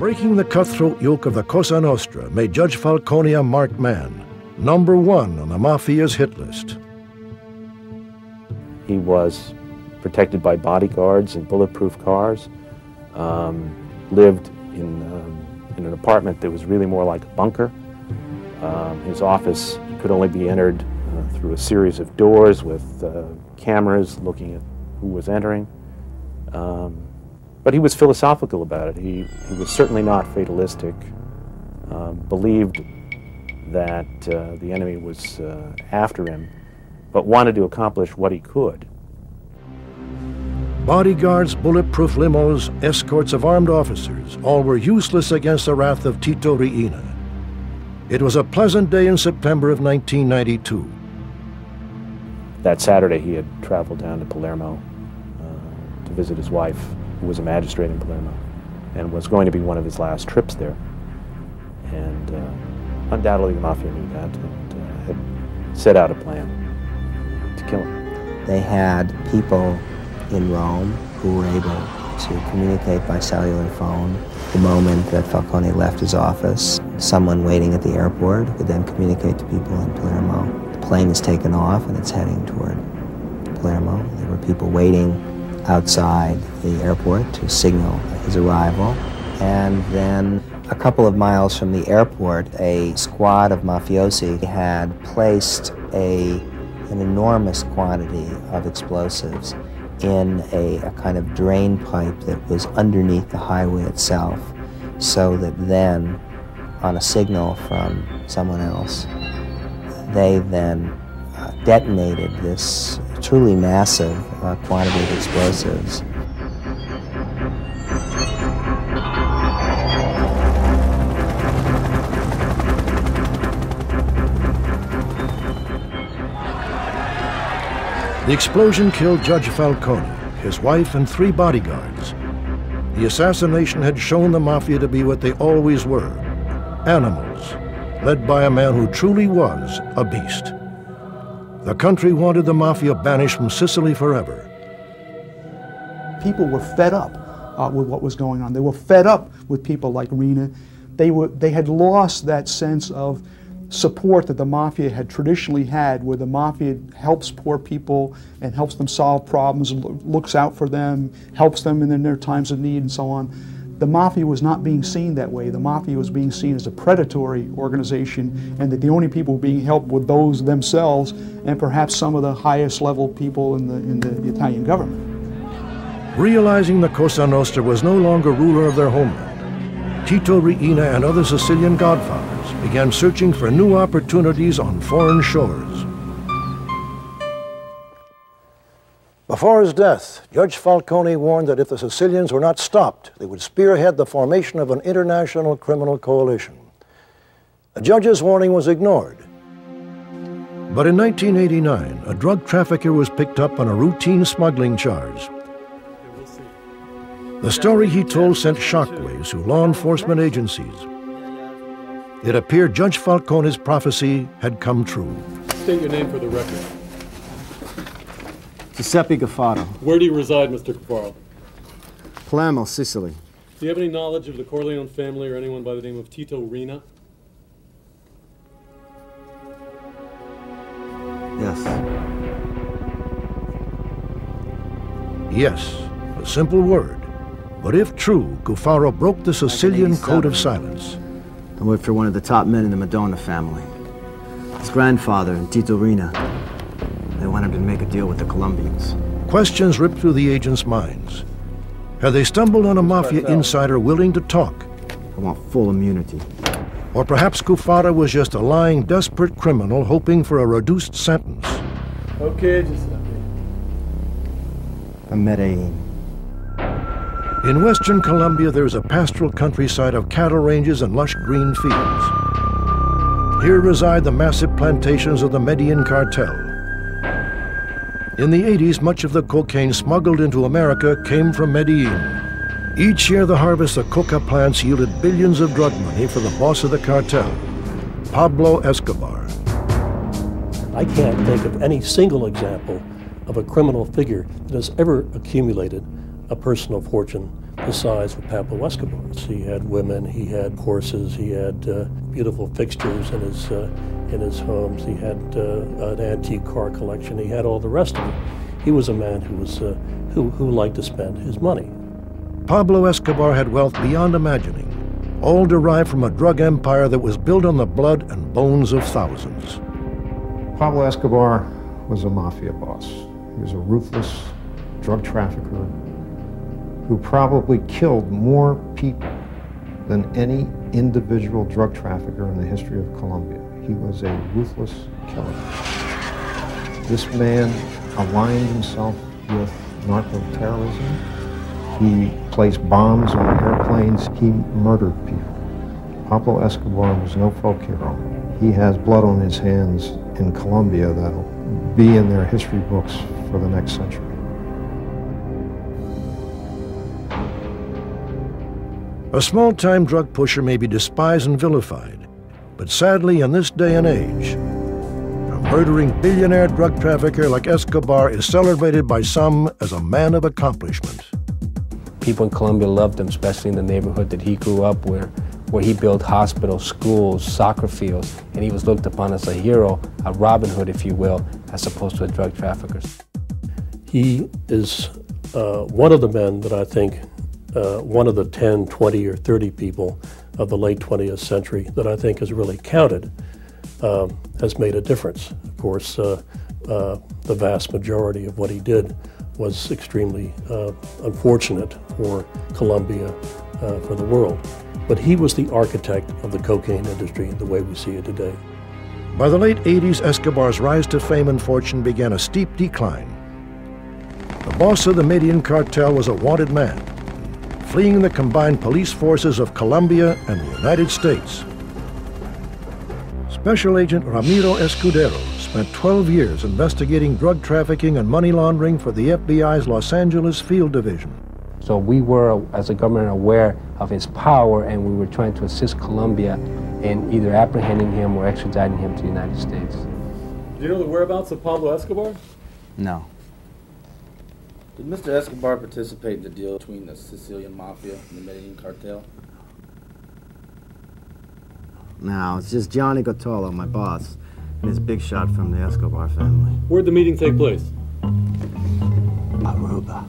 Breaking the cutthroat yoke of the Cosa Nostra made Judge Falcone a marked man, #1 on the Mafia's hit list. He was protected by bodyguards and bulletproof cars, lived in an apartment that was really more like a bunker. His office could only be entered through a series of doors with cameras looking at who was entering. But he was philosophical about it. He was certainly not fatalistic, believed that the enemy was after him, but wanted to accomplish what he could. Bodyguards, bulletproof limos, escorts of armed officers, all were useless against the wrath of Tito Riina. It was a pleasant day in September of 1992. That Saturday he had traveled down to Palermo to visit his wife, who was a magistrate in Palermo, and was going to be one of his last trips there. And undoubtedly the Mafia knew that and had set out a plan to kill him. They had people in Rome who were able to communicate by cellular phone the moment that Falcone left his office. Someone waiting at the airport could then communicate to people in Palermo. The plane is taken off and it's heading toward Palermo. There were people waiting outside the airport to signal his arrival. And then a couple of miles from the airport, a squad of mafiosi had placed an enormous quantity of explosives in a kind of drain pipe that was underneath the highway itself, so that then, on a signal from someone else, they then detonated this truly massive quantity of explosives. The explosion killed Judge Falcone, his wife, and 3 bodyguards. The assassination had shown the Mafia to be what they always were, animals, led by a man who truly was a beast. The country wanted the Mafia banished from Sicily forever. People were fed up with what was going on. They were fed up with people like Riina. They had lost that sense of support that the Mafia had traditionally had, where the Mafia helps poor people and helps them solve problems, looks out for them, helps them in their times of need and so on. The Mafia was not being seen that way. The Mafia was being seen as a predatory organization, and that the only people being helped were those themselves and perhaps some of the highest level people in the Italian government. Realizing the Cosa Nostra was no longer ruler of their homeland, Tito Riina and other Sicilian godfathers began searching for new opportunities on foreign shores. Before his death, Judge Falcone warned that if the Sicilians were not stopped, they would spearhead the formation of an international criminal coalition. The judge's warning was ignored. But in 1989, a drug trafficker was picked up on a routine smuggling charge. The story he told sent shockwaves through law enforcement agencies. It appeared Judge Falcone's prophecy had come true. State your name for the record. Giuseppe Gaffaro. Where do you reside, Mr. Gaffaro? Palermo, Sicily. Do you have any knowledge of the Corleone family or anyone by the name of Tito Riina? Yes. Yes, a simple word. But if true, Gaffaro broke the Sicilian code of silence. I worked for one of the top men in the Madonna family. His grandfather and Tito Riina. They wanted to make a deal with the Colombians. Questions ripped through the agents' minds. Had they stumbled on a Mafia insider willing to talk? I want full immunity. Or perhaps Gaffaro was just a lying, desperate criminal hoping for a reduced sentence. Okay, Giuseppe. I'm Medellin. In western Colombia, there's a pastoral countryside of cattle ranges and lush green fields. Here reside the massive plantations of the Medellin cartel. In the 80s, much of the cocaine smuggled into America came from Medellin. Each year, the harvest of coca plants yielded billions of drug money for the boss of the cartel, Pablo Escobar. I can't think of any single example of a criminal figure that has ever accumulated a personal fortune the size of Pablo Escobar's. He had women, he had horses, he had beautiful fixtures in his homes, he had an antique car collection, he had all the rest of it. He was a man who liked to spend his money. Pablo Escobar had wealth beyond imagining, all derived from a drug empire that was built on the blood and bones of thousands. Pablo Escobar was a mafia boss. He was a ruthless drug trafficker who probably killed more people than any individual drug trafficker in the history of Colombia. He was a ruthless killer. This man aligned himself with narco-terrorism. He placed bombs on airplanes. He murdered people. Pablo Escobar was no folk hero. He has blood on his hands in Colombia that'll be in their history books for the next century. A small-time drug pusher may be despised and vilified, but sadly in this day and age, a murdering billionaire drug trafficker like Escobar is celebrated by some as a man of accomplishment. People in Colombia loved him, especially in the neighborhood that he grew up where he built hospitals, schools, soccer fields, and he was looked upon as a hero, a Robin Hood, if you will, as opposed to a drug trafficker. He is one of the men that I think, one of the 10, 20, or 30 people of the late 20th century that I think has really counted, has made a difference. Of course, the vast majority of what he did was extremely unfortunate for Colombia, for the world. But he was the architect of the cocaine industry the way we see it today. By the late 80s, Escobar's rise to fame and fortune began a steep decline. The boss of the Medellin cartel was a wanted man, fleeing the combined police forces of Colombia and the United States. Special Agent Ramiro Escudero spent 12 years investigating drug trafficking and money laundering for the FBI's Los Angeles Field Division. So we were, as a government, aware of his power, and we were trying to assist Colombia in either apprehending him or extraditing him to the United States. Do you know the whereabouts of Pablo Escobar? No. Did Mr. Escobar participate in the deal between the Sicilian Mafia and the Medellin cartel? No, it's just Johnny Gotolo, my boss, and his big shot from the Escobar family. Where'd the meeting take place? Aruba.